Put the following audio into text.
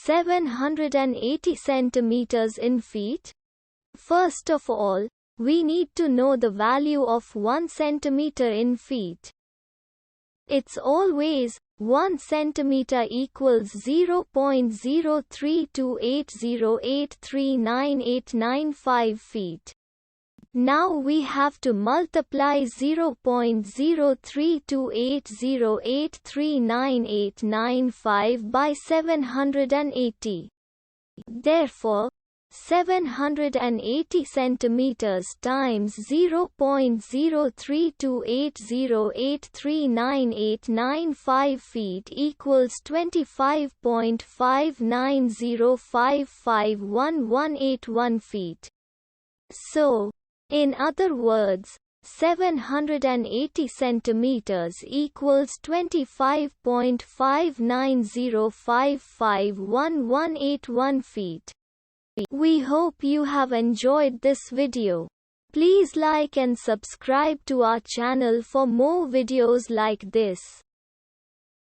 780 centimeters in feet? First of all, we need to know the value of 1 centimeter in feet. It's always 1 centimeter equals 0.03280839895 feet. Now we have to multiply 0.03280839895 by 780. Therefore, 780 centimeters times 0.03280839895 feet equals 25.59055181 feet. So, in other words, 780 centimeters equals 25.59055181 feet. We hope you have enjoyed this video. Please like and subscribe to our channel for more videos like this.